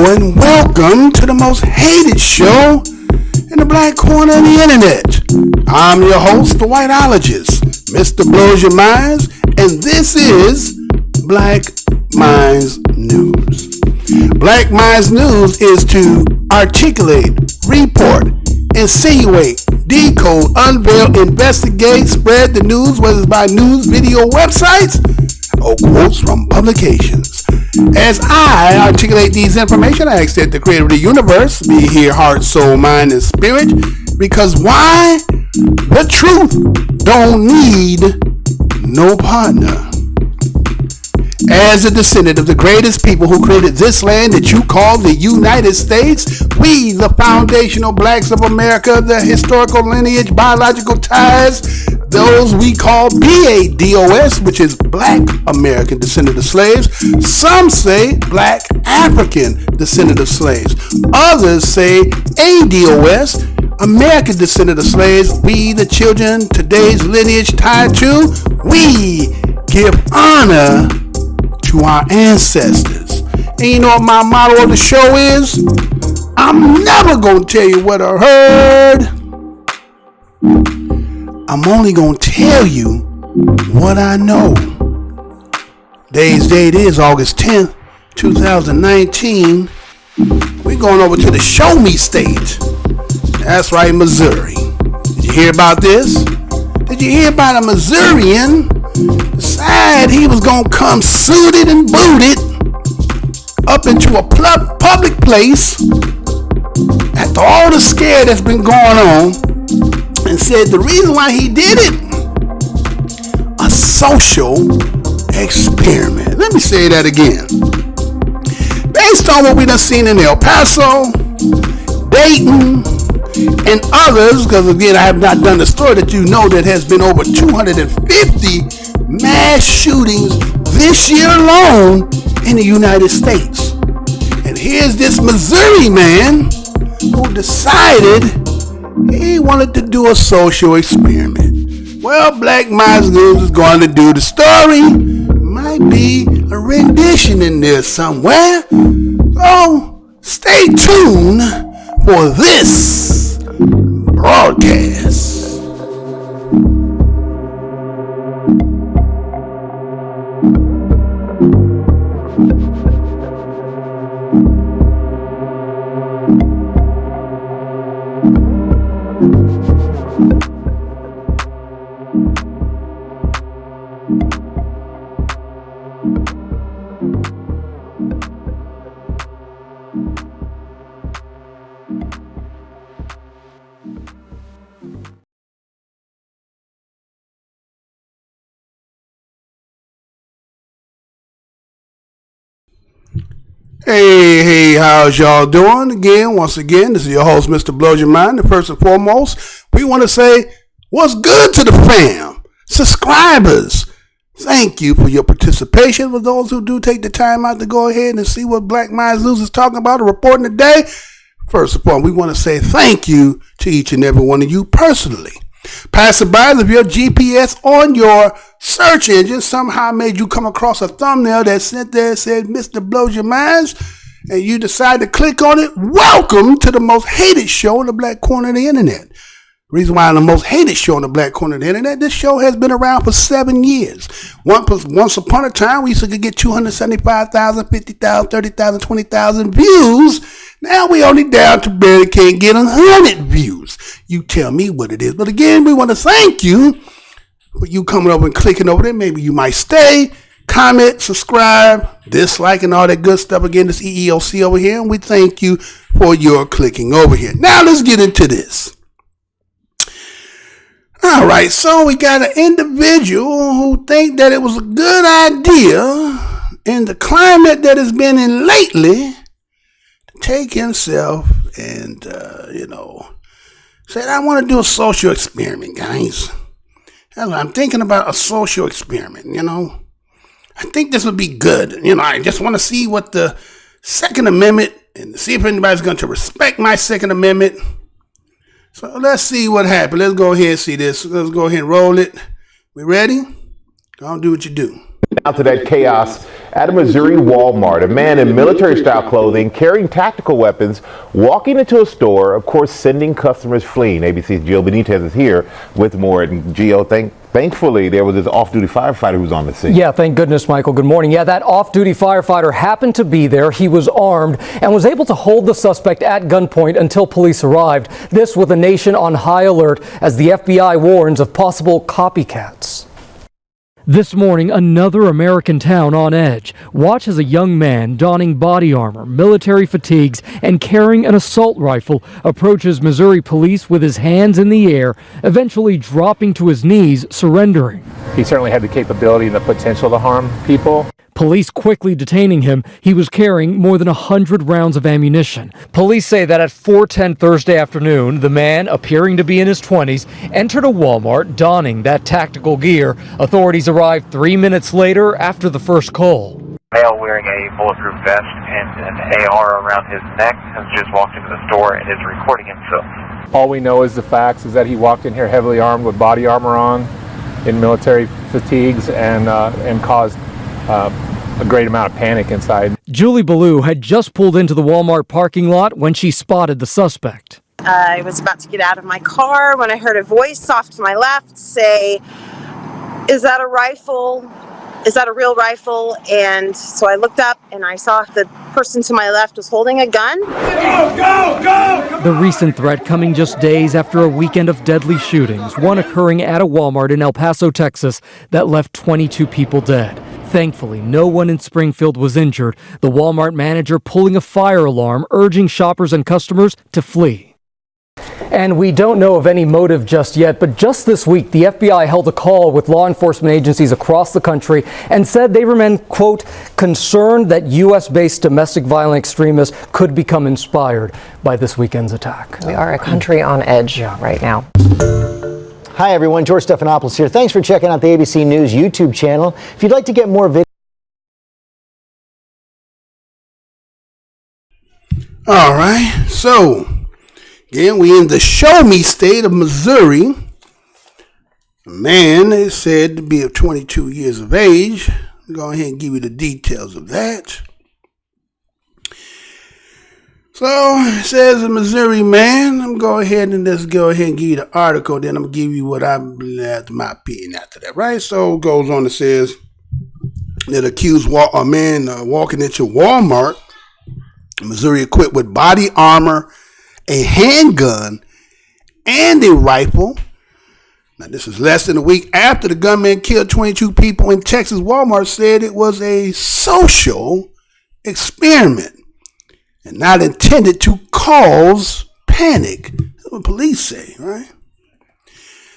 and welcome to the most hated show in the black corner of the internet. I'm your host, the whiteologist, Mr. Blows Your Minds, and this is Black Minds News. Black Minds News is to articulate, report, insinuate, decode, unveil, investigate, spread the news, whether it's by news, video, websites, or quotes from publications. As I articulate these information, I ask that the creator of the universe be here, heart, soul, mind, and spirit. Because why? The truth don't need no partner. As a descendant of the greatest people who created this land that you call the United States, we, the foundational blacks of America, the historical lineage, biological ties, those we call BADOS, which is Black American descendant of slaves. Some say Black African descendant of slaves. Others say ADOS, American descendant of slaves. We, the children, today's lineage tied to, we give honor to our ancestors. And you know what my motto of the show is? I'm never gonna tell you what I heard. I'm only gonna tell you what I know. Today's date is August 10th, 2019. We're going over to the show me state. That's right, Missouri. Did you hear about this? Did you hear about a Missourian decided he was gonna come suited and booted up into a public place after all the scare that's been going on, and said the reason why he did it, a social experiment. Let me say that again. Based on what we done seen in El Paso, Dayton, and others, because again I have not done the story that you know that has been over 250 mass shootings this year alone in the United States. And here's this Missouri man who decided he wanted to do a social experiment. Well, Black Minds News is going to do the story. Might be a rendition in there somewhere. So stay tuned for this broadcast. Hey, how's y'all doing? Once again, this is your host, Mr. Blows Your Mind. And first and foremost, we want to say what's good to the fam, subscribers. Thank you for your participation. For those who do take the time out to go ahead and see what Black Minds News is talking about or reporting today, first of all, we want to say thank you to each and every one of you personally. Passerbys, if your GPS on your search engine somehow made you come across a thumbnail that sent there and said Mr. Blows Your Minds, and you decide to click on it, welcome to the most hated show in the black corner of the internet. Reason why I'm the most hated show in the black corner of the internet, this show has been around for 7 years. Once upon a time, we used to get 275,000, 50,000, 30,000, 20,000 views. Now we only down to barely can't get 100 views. You tell me what it is. But again, we want to thank you for you coming over and clicking over there. Maybe you might stay, comment, subscribe, dislike, and all that good stuff. Again, this EEOC over here, and we thank you for your clicking over here. Now let's get into this. All right, so we got an individual who think that it was a good idea in the climate that has been in lately to take himself and, said, I want to do a social experiment, guys. I'm thinking about a social experiment, I think this would be good. I just want to see what the Second Amendment, and see if anybody's going to respect my Second Amendment. So let's see what happened. Let's go ahead and see this. Let's go ahead and roll it. We ready? Go on, do what you do. Out to that chaos at a Missouri Walmart. A man in military-style clothing, carrying tactical weapons, walking into a store, of course, sending customers fleeing. ABC's Gio Benitez is here with more. And Gio, thankfully, there was this off-duty firefighter who was on the scene. Yeah, thank goodness, Michael. Good morning. Yeah, that off-duty firefighter happened to be there. He was armed and was able to hold the suspect at gunpoint until police arrived. This with a nation on high alert as the FBI warns of possible copycats. This morning, another American town on edge. Watch as a young man donning body armor, military fatigues, and carrying an assault rifle approaches Missouri police with his hands in the air, eventually dropping to his knees, surrendering. He certainly had the capability and the potential to harm people. Police quickly detaining him. He was carrying more than 100 rounds of ammunition. Police say that at 4:10 Thursday afternoon, the man, appearing to be in his 20s, entered a Walmart donning that tactical gear. Authorities arrived 3 minutes later after the first call. Male wearing a bulletproof vest and an AR around his neck has just walked into the store and is recording himself. All we know is the facts is that he walked in here heavily armed with body armor on, in military fatigues, and caused a great amount of panic inside. Julie Ballou had just pulled into the Walmart parking lot when she spotted the suspect. I was about to get out of my car when I heard a voice off to my left say, "Is that a rifle? Is that a real rifle?" And so I looked up and I saw the person to my left was holding a gun. Go, go, go! The recent threat coming just days after a weekend of deadly shootings, one occurring at a Walmart in El Paso, Texas, that left 22 people dead. Thankfully, no one in Springfield was injured. The Walmart manager pulling a fire alarm, urging shoppers and customers to flee. And we don't know of any motive just yet, but just this week, the FBI held a call with law enforcement agencies across the country and said they remain, quote, concerned that U.S.-based domestic violent extremists could become inspired by this weekend's attack. We are a country on edge right now. Hi, everyone. George Stephanopoulos here. Thanks for checking out the ABC News YouTube channel. If you'd like to get more videos. All right, so again, we in the show me state of Missouri. A man is said to be of 22 years of age. I'll go ahead and give you the details of that. So it says a Missouri man. I'm going ahead and just go ahead and give you the article. Then I'm gonna give you what my opinion after that, right? So it goes on. It says that accused a man walking into Walmart, Missouri, equipped with body armor, a handgun, and a rifle. Now, this is less than a week after the gunman killed 22 people in Texas. Walmart said it was a social experiment and not intended to cause panic. That's what police say, right?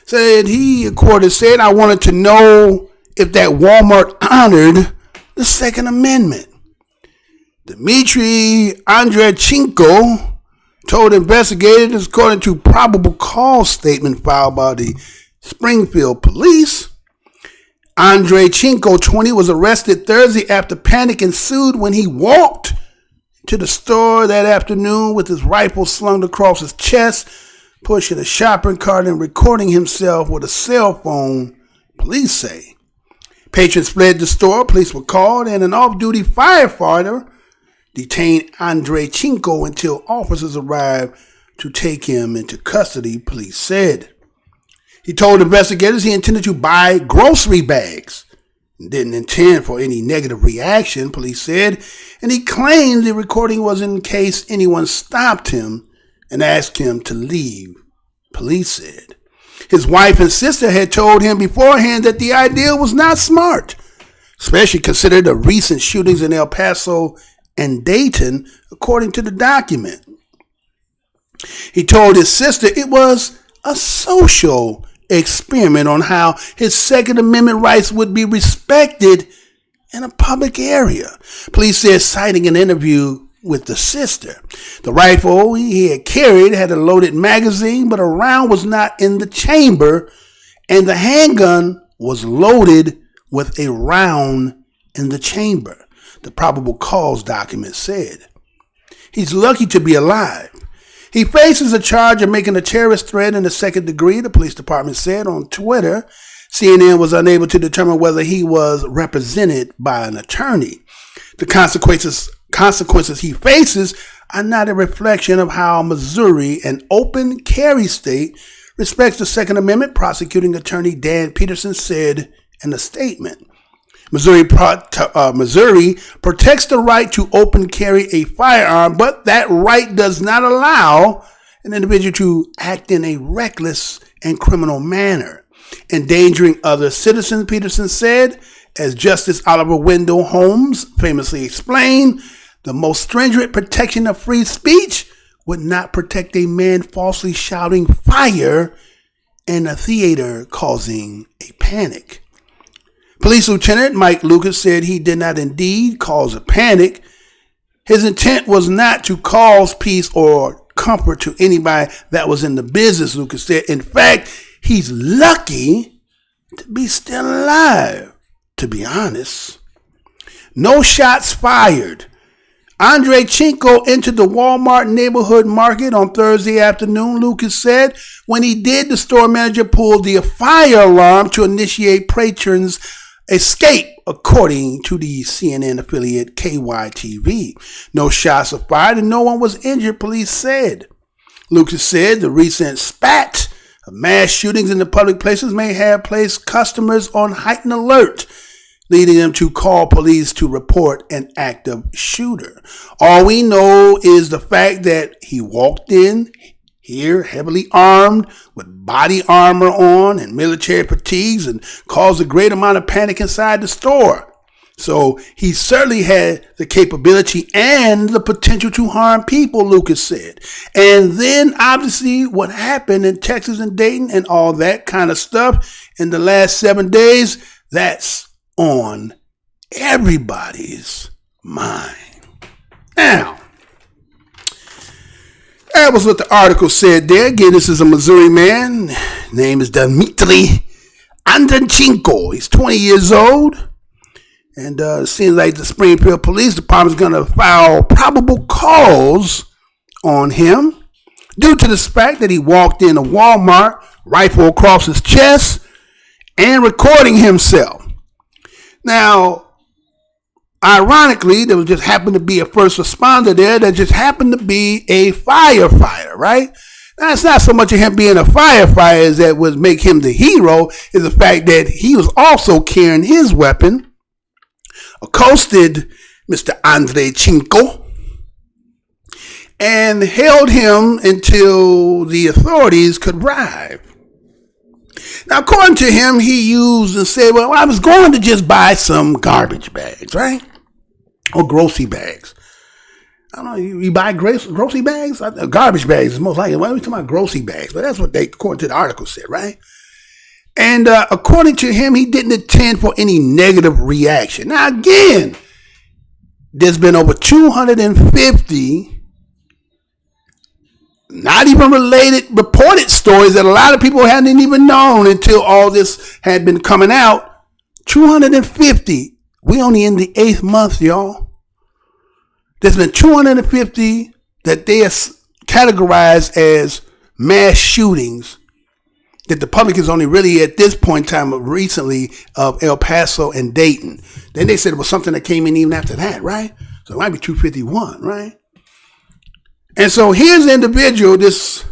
Said he, according said, I wanted to know if that Walmart honored the Second Amendment. Dmitry Andreychenko told investigators, according to probable cause statement filed by the Springfield police, Andreychenko, 20, was arrested Thursday after panic ensued when he walked to the store that afternoon with his rifle slung across his chest, pushing a shopping cart and recording himself with a cell phone, police say. Patrons fled the store, police were called, and an off-duty firefighter detained Andreychenko until officers arrived to take him into custody, police said. He told investigators he intended to buy grocery bags and didn't intend for any negative reaction, police said, and he claimed the recording was in case anyone stopped him and asked him to leave, police said. His wife and sister had told him beforehand that the idea was not smart, especially considering the recent shootings in El Paso and Dayton, according to the document. He told his sister it was a social experiment on how his Second Amendment rights would be respected in a public area. Police said, citing an interview with the sister. The rifle he had carried had a loaded magazine, but a round was not in the chamber, and the handgun was loaded with a round in the chamber, the probable cause document said. He's lucky to be alive. He faces a charge of making a terrorist threat in the second degree, the police department said on Twitter, CNN was unable to determine whether he was represented by an attorney. The consequences he faces are not a reflection of how Missouri, an open carry state, respects the Second Amendment, prosecuting attorney Dan Peterson said in a statement. Missouri protects the right to open carry a firearm, but that right does not allow an individual to act in a reckless and criminal manner, endangering other citizens, Peterson said. As Justice Oliver Wendell Holmes famously explained, the most stringent protection of free speech would not protect a man falsely shouting fire in a theater, causing a panic. Police Lieutenant Mike Lucas said he did not indeed cause a panic. His intent was not to cause peace or comfort to anybody that was in the business, Lucas said. In fact, he's lucky to be still alive, to be honest. No shots fired. Andre Chinko entered the Walmart neighborhood market on Thursday afternoon, Lucas said. When he did, the store manager pulled the fire alarm to initiate patrons' escape, according to the CNN affiliate KYTV. No shots were fired and no one was injured, police said. Lucas said the recent spat of mass shootings in the public places may have placed customers on heightened alert, leading them to call police to report an active shooter. All we know is the fact that he walked in here heavily armed with body armor on and military fatigues and caused a great amount of panic inside the store. So he certainly had the capability and the potential to harm people, Lucas said. And then obviously what happened in Texas and Dayton and all that kind of stuff in the last 7 days, that's on everybody's mind. Now, that was what the article said there. Again, this is a Missouri man. His name is Dmitry Andrenchenko. He's 20 years old. And it seems like the Springfield Police Department is going to file probable cause on him due to the fact that he walked in a Walmart, rifle across his chest, and recording himself. Now, ironically, there just happened to be a first responder there that just happened to be a firefighter, right? Now, it's not so much of him being a firefighter as that would make him the hero, is the fact that he was also carrying his weapon, accosted Mr. Andre Chinko, and held him until the authorities could arrive. Now, according to him, he used and said, well, I was going to just buy some garbage bags, right? Or grocery bags. I don't know, you buy grocery bags? Garbage bags is most likely. Why are we talking about grocery bags? But that's what they, according to the article, said, right? And according to him, he didn't intend for any negative reaction. Now, again, there's been over 250 not even related reported stories that a lot of people hadn't even known until all this had been coming out. 250. We only in the 8th month, y'all. There's been 250 that they are categorized as mass shootings that the public is only really at this point in time recently of El Paso and Dayton. Then they said it was something that came in even after that, right? So it might be 251, right? And so here's the individual, this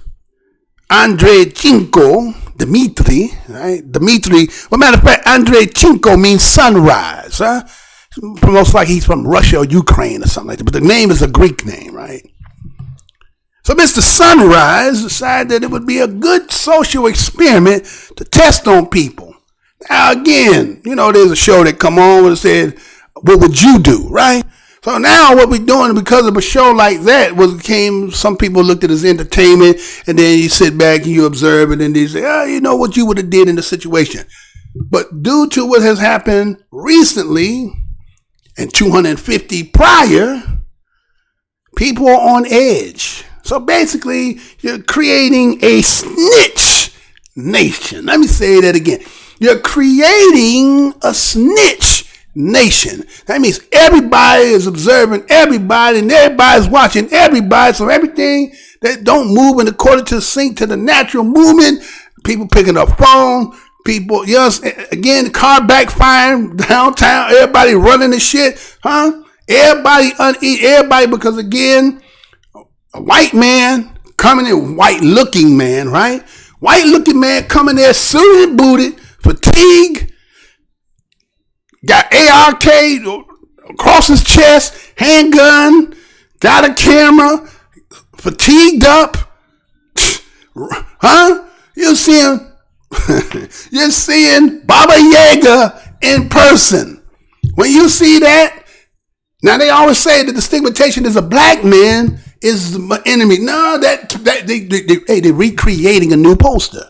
Andre Chinko, Dmitry, right? Dmitry, well, matter of fact, Andre Chinko means sunrise, huh? Most like he's from Russia or Ukraine or something like that, but the name is a Greek name, right? So Mr. Sunrise decided that it would be a good social experiment to test on people. Now, again, you know, there's a show that come on where it said, what would you do, right? So now what we're doing, because of a show like that, some people looked at it as entertainment, and then you sit back and you observe, and then they say, oh, you know what you would have did in the situation. But due to what has happened recently, and 250 prior, people are on edge. So basically, you're creating a snitch nation. Let me say that again. You're creating a snitch nation. That means everybody is observing everybody and everybody's watching everybody. So everything that don't move in according to sync to the natural movement, people picking up phone, People, yes, again, car backfiring downtown, everybody running the shit, huh? Everybody everybody, because again, a white man coming in, white looking man, right? White looking man coming there suited and booted, fatigue, got ARK across his chest, handgun, got a camera, fatigued up, huh? You're seeing Baba Yaga in person. When you see that, now they always say that the stigmatization is a black man is the enemy. No, they're recreating a new poster.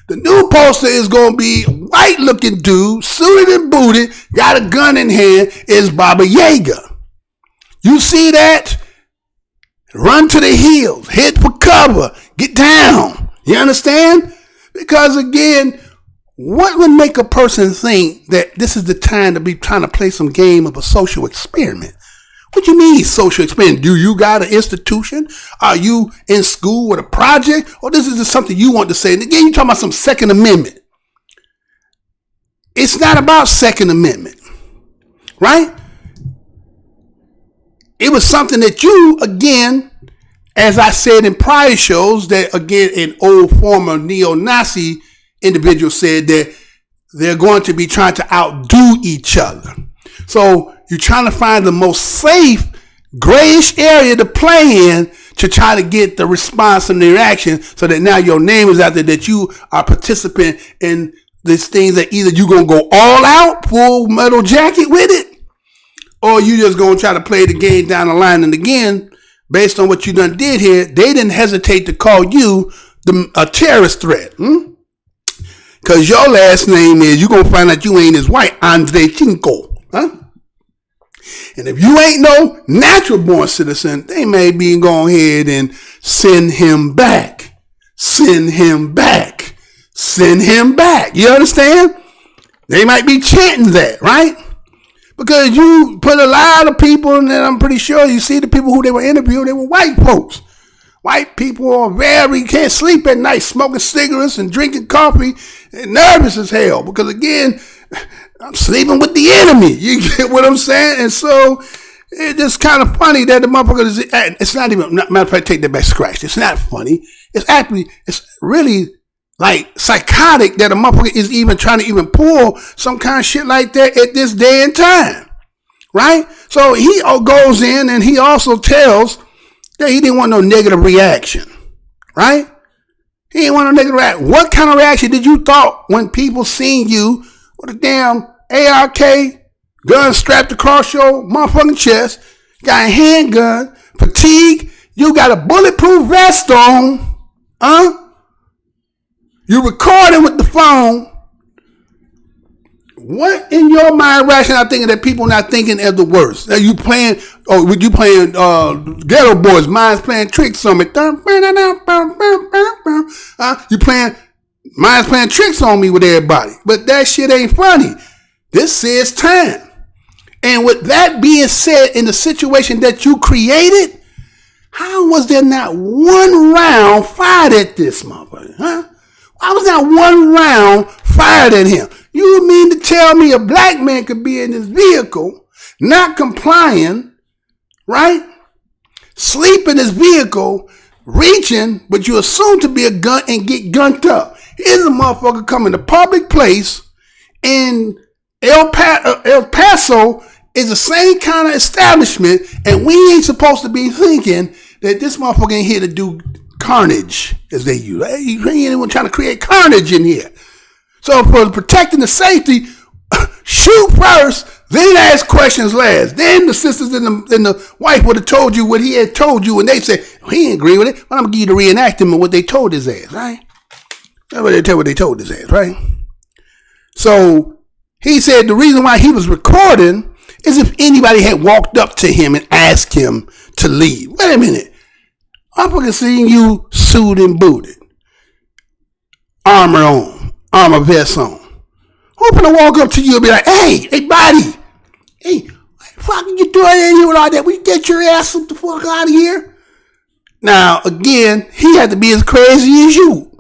The new poster is going to be a white looking dude, suited and booted, got a gun in hand, is Baba Yaga. You see that? Run to the hills, hit for cover, get down. You understand? Because again, what would make a person think that this is the time to be trying to play some game of a social experiment? What you mean social experiment? Do you got an institution? Are you in school with a project? Or this is just something you want to say? And again, you're talking about some Second Amendment. It's not about Second Amendment, right? It was something that you, again, as I said in prior shows, that again, an old former neo-Nazi individual said that they're going to be trying to outdo each other. So you're trying to find the most safe, grayish area to play in to try to get the response and the reaction so that now your name is out there, that you are participant in these things, that either you're going to go all out, full metal jacket with it, or you just going to try to play the game down the line. And again, based on what you done did here, they didn't hesitate to call you a terrorist threat. Because your last name is, you're going to find out you ain't as white, Andre Chinko. Huh? And if you ain't no natural born citizen, they may be going ahead and send him back. Send him back. Send him back. You understand? They might be chanting that, right? Because you put a lot of people, and I'm pretty sure you see the people who they were interviewing, they were white folks. White people are can't sleep at night, smoking cigarettes and drinking coffee and nervous as hell. Because again, I'm sleeping with the enemy. You get what I'm saying? And so it's just kind of funny that the motherfucker it's not even, matter of fact, take that back, scratch. It's not funny. It's really like psychotic that a motherfucker is even trying to even pull some kind of shit like that at this day and time. Right? So he goes in and he also tells that he didn't want no negative reaction. Right? He didn't want no negative reaction. What kind of reaction did you thought when people seen you with a damn ARK gun strapped across your motherfucking chest, got a handgun, fatigue, you got a bulletproof vest on, you recording with the phone. What in your mind rational are thinking that people not thinking of the worst? Are you playing, Ghetto Boys, Minds playing tricks on me? You playing Minds playing tricks on me with everybody. But that shit ain't funny. This says time. And with that being said, in the situation that you created, how was there not one round fired at this motherfucker? Huh? Why was not one round fired at him? You mean to tell me a black man could be in his vehicle, not complying, right? Sleep in his vehicle, reaching, but you assume to be a gun and get gunned up. Here's a motherfucker coming to public place in El Paso is the same kind of establishment, and we ain't supposed to be thinking that this motherfucker ain't here to do carnage, as they use. He ain't even trying to create carnage in here. So for protecting the safety, shoot first, then ask questions last. Then the sisters and the wife would have told you what he had told you, and they said, oh, he didn't agree with it, but I'm going to give you the reenactment of what they told his ass, right? That's what they tell what they told his ass, right? So he said the reason why he was recording is if anybody had walked up to him and asked him to leave. Wait a minute. I'm fucking seeing you suited and booted. Armor on. Armor vest on. Who's gonna walk up to you and be like, hey, buddy. Hey, what the fuck are you doing in here with all that? We get your ass the fuck out of here. Now, again, he had to be as crazy as you.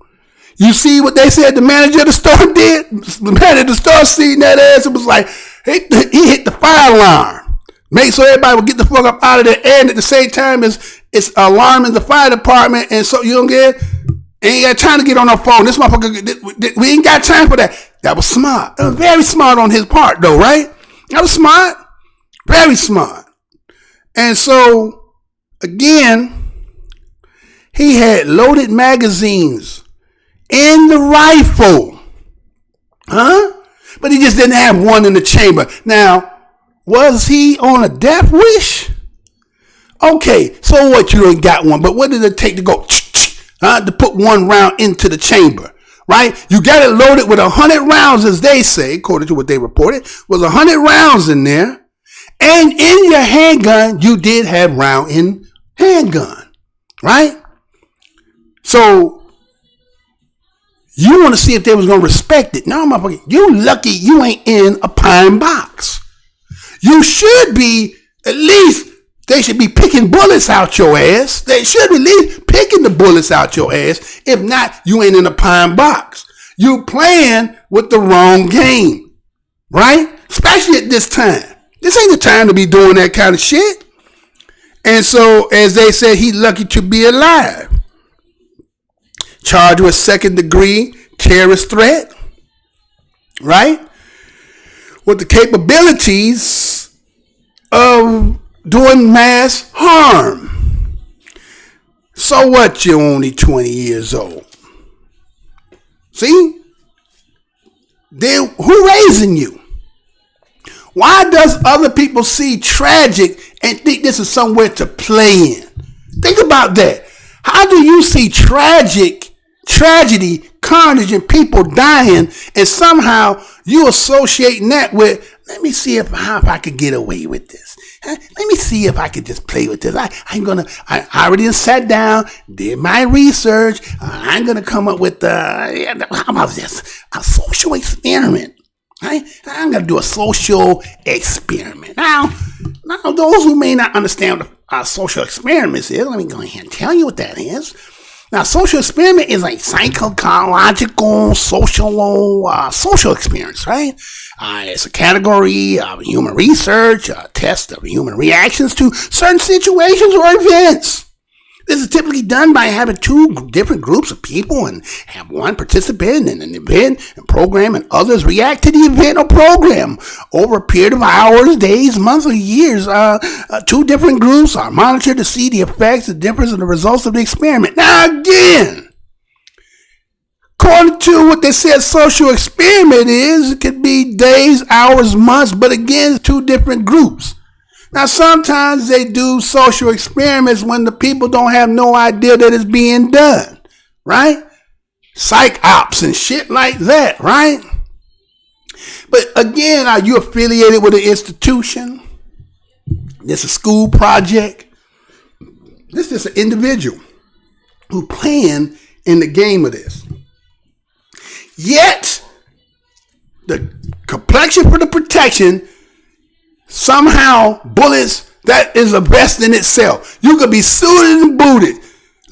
You see what they said the manager of the store did? The manager of the store seen that ass and was like, he hit the fire alarm. Make sure everybody will get the fuck up out of there. And at the same time, it's alarming the fire department. And so you don't get, ain't got time to get on our phone. This motherfucker, we ain't got time for that. That was smart. Very smart on his part, though, right? That was smart. Very smart. And so, again, he had loaded magazines in the rifle. But he just didn't have one in the chamber. Now, was he on a death wish? Okay, so what, you ain't got one, but what did it take to go, to put one round into the chamber, right? You got it loaded with 100 rounds, as they say, according to what they reported, was 100 rounds in there. And in your handgun, you did have round in handgun, right? So, you want to see if they was going to respect it. No, motherfucker, you lucky you ain't in a pine box. You should be, at least, they should be picking bullets out your ass. They should be at least picking the bullets out your ass. If not, you ain't in a pine box. You playing with the wrong game, right? Especially at this time. This ain't the time to be doing that kind of shit. And so, as they said, he lucky to be alive. Charged with second-degree terrorist threat, right? With the capabilities of doing mass harm. So what, you're only 20 years old? See? Who raising you? Why does other people see tragic and think this is somewhere to play in? Think about that. How do you see tragedy, carnage, and people dying, and somehow you associating that with, let me see how I could get away with this. Let me see if I could just play with this. I already sat down, did my research. I'm going to come up with, how about this? A social experiment. Right? I'm going to do a social experiment. Now, those who may not understand what a social experiment is, let me go ahead and tell you what that is. Now, social experiment is a psychological, social experience, right? It's a category of human research, a test of human reactions to certain situations or events. This is typically done by having two different groups of people and have one participant in an event and program and others react to the event or program over a period of hours, days, months, or years. Two different groups are monitored to see the effects, the difference, and the results of the experiment. Now again, according to what they said social experiment is, it could be days, hours, months, but again, it's two different groups. Now, sometimes they do social experiments when the people don't have no idea that it's being done, right? Psych ops and shit like that, right? But again, are you affiliated with an institution? This is a school project. This is an individual who playing in the game of this. Yet, the complexion for the protection, somehow bullets, that is a vest in itself. You could be suited and booted,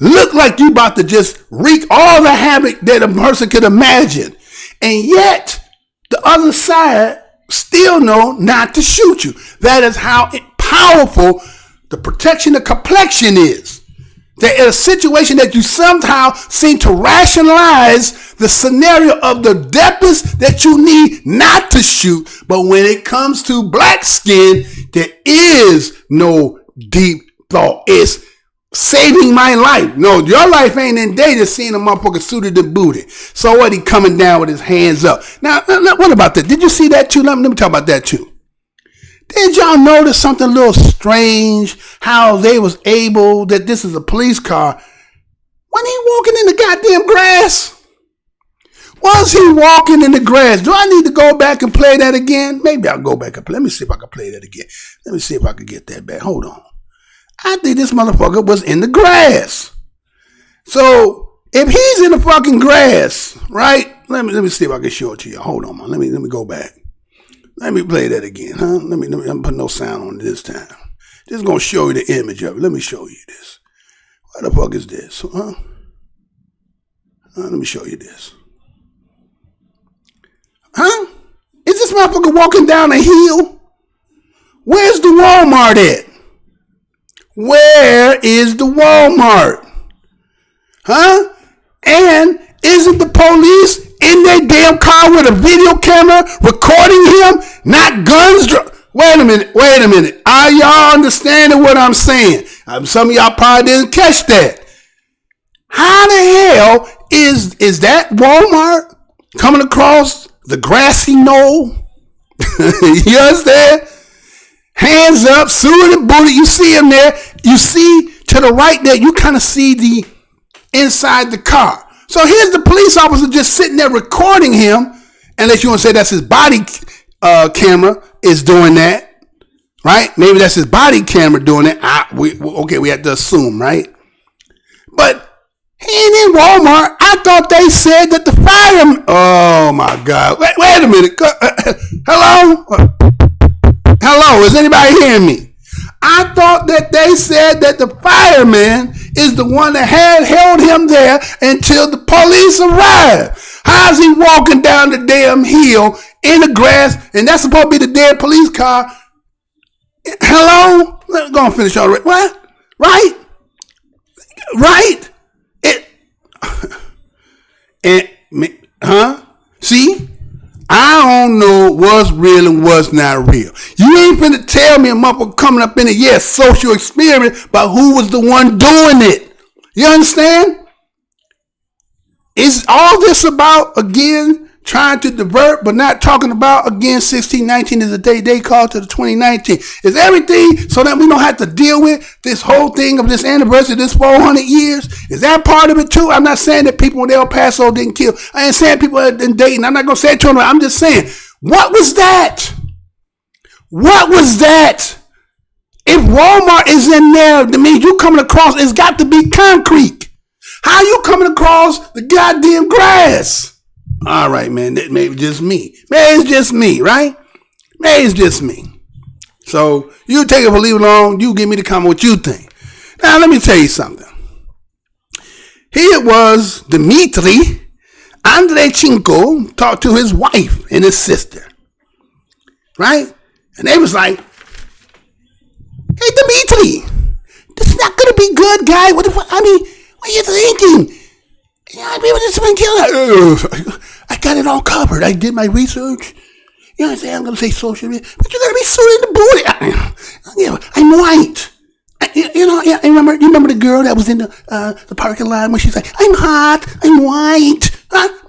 look like you about to just wreak all the havoc that a person could imagine, and yet the other side still know not to shoot you. That is how powerful the protection of complexion is. That in a situation that you somehow seem to rationalize the scenario of the depths that you need not to shoot. But when it comes to black skin, there is no deep thought. It's saving my life. No, your life ain't in danger seeing a motherfucker suited and booted. So what, he coming down with his hands up. Now, what about that? Did you see that too? Let me talk about that too. Did y'all notice something a little strange? How they was able, that this is a police car. Wasn't he walking in the goddamn grass? Was he walking in the grass? Do I need to go back and play that again? Maybe I'll go back and play. Let me see if I can play that again. Let me see if I can get that back. Hold on. I think this motherfucker was in the grass. So if he's in the fucking grass, right? Let me see if I can show it to you. Hold on, man. Let me go back. Let me play that again, huh? Let me put no sound on it this time. Just gonna show you the image of it. Let me show you this. What the fuck is this, huh? Let me show you this. Huh? Is this motherfucker walking down a hill? Where's the Walmart at? Where is the Walmart? Huh? And isn't the police in their damn car with a video camera recording him? Not guns. Wait a minute. Are y'all understanding what I'm saying? Some of y'all probably didn't catch that. How the hell is that Walmart coming across the grassy knoll? You understand? Hands up, suited and booted. You see him there. You see to the right there, you kind of see the inside the car. So here's the police officer just sitting there recording him. Unless you want to say that's his body camera is doing that, right? Maybe that's his body camera doing it. We have to assume, right? But he ain't in Walmart. I thought they said that the fireman. Oh my God! Wait a minute. Hello? Hello? Is anybody hearing me? I thought that they said that the fireman is the one that had held him there until the police arrived. How's he walking down the damn hill in the grass? And that's supposed to be the dead police car. Hello? Let's go and finish already. What? Right? See? I don't know what's real and what's not real. You ain't finna tell me a motherfucker coming up in it, social experiment, but who was the one doing it? You understand? Is all this about, again, trying to divert, but not talking about, again, 1619 is the day they call to the 2019. Is everything so that we don't have to deal with this whole thing of this anniversary, this 400 years? Is that part of it too? I'm not saying that people in El Paso didn't kill. I ain't saying people in Dayton. I'm not going to say it to them. I'm just saying, what was that? What was that? If Walmart is in there, that means you coming across, it's got to be concrete. How you coming across the goddamn grass? All right, man, that maybe just me. Maybe it's just me, right? Maybe it's just me. So you take it or leave it alone. You give me the comment what you think. Now, let me tell you something. Here was Dmitry Andreychenko talk to his wife and his sister, right? And they was like, hey, Dmitry, this is not going to be good, guy. What are you thinking? Yeah, maybe this one killer. I got it all covered. I did my research. You know what I'm saying? I'm going to say social media, but you're going to be suited in the booty. I'm white. I remember the girl that was in the parking lot when she's like, I'm hot, I'm white.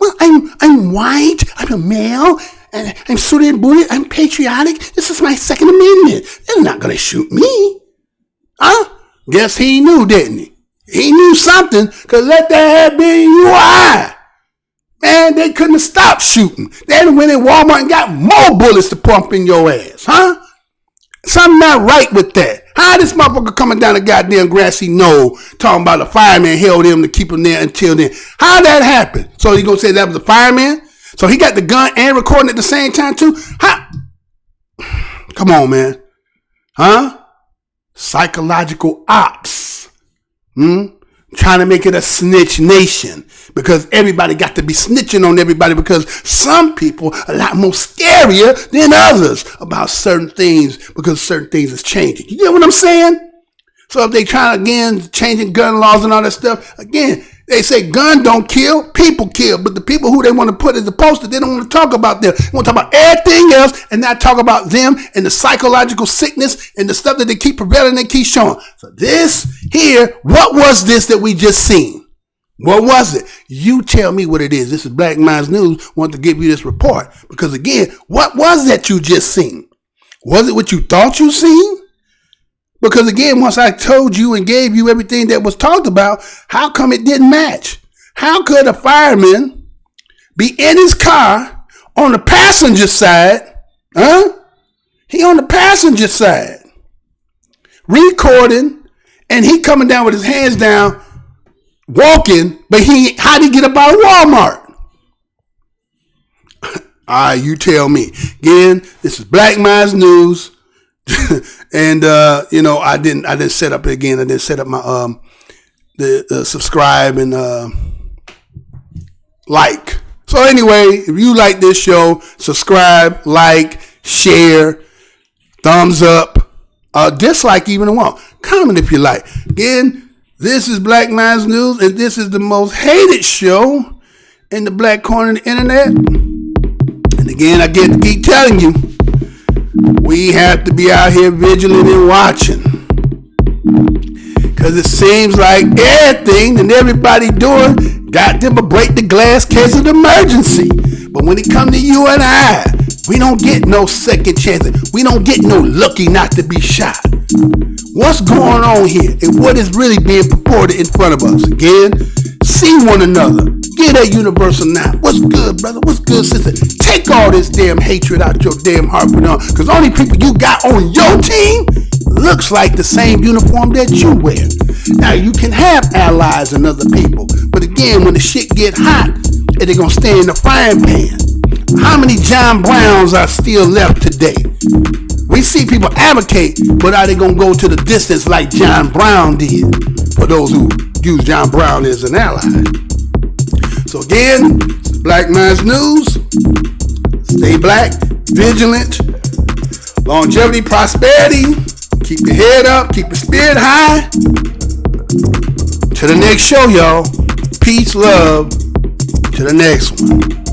Well, I'm white, I'm a male, and I'm suited and booted, I'm patriotic. This is my Second Amendment. They're not going to shoot me. Huh? Guess he knew, didn't he? He knew something, because let that have been you or I. Man, they couldn't have stopped shooting. They went in Walmart and got more bullets to pump in your ass, huh? Something not right with that. How this motherfucker coming down the goddamn grassy knoll talking about the fireman held him to keep him there until then? How that happened? So you gonna say that was the fireman? So he got the gun and recording at the same time too? How? Come on, man. Huh? Psychological ops. Trying to make it a snitch nation because everybody got to be snitching on everybody because some people are a lot more scarier than others about certain things because certain things is changing. You get what I'm saying? So if they trying again changing gun laws and all that stuff, again, they say gun don't kill, people kill. But the people who they want to put as the poster, they don't want to talk about them. They want to talk about everything else and not talk about them and the psychological sickness and the stuff that they keep prevailing, they keep showing. So this here, what was this that we just seen? What was it? You tell me what it is. This is Black Minds News. Want to give you this report because again, what was that you just seen? Was it what you thought you seen? Because again, once I told you and gave you everything that was talked about, how come it didn't match? How could a fireman be in his car on the passenger side? He on the passenger side, recording, and he coming down with his hands down, walking, but how'd he get up out of Walmart? All right, you tell me. Again, this is Black Minds News. And I didn't set up it again. I didn't set up my the subscribe and like. So anyway, if you like this show, subscribe, like, share, thumbs up, dislike even if you want. Comment if you like. Again, this is Black MINDZ News, and this is the most hated show in the black corner of the internet. And again, I get to keep telling you, we have to be out here vigilant and watching. Because it seems like everything and everybody doing got them to break the glass case of emergency. But when it comes to you and I, we don't get no second chances. We don't get no lucky not to be shot. What's going on here and what is really being purported in front of us? Again, see one another. Get that universal now. What's good, brother? What's good, sister? Take all this damn hatred out your damn heart, because only people you got on your team looks like the same uniform that you wear. Now, you can have allies and other people, but again, when the shit get hot, and they're gonna stay in the frying pan. How many John Browns are still left today? We see people advocate, but are they gonna go to the distance like John Brown did? For those who use John Brown as an ally. So again, Black MINDZ News. Stay black, vigilant, longevity, prosperity. Keep your head up, keep your spirit high. To the next show, y'all. Peace, love. To the next one.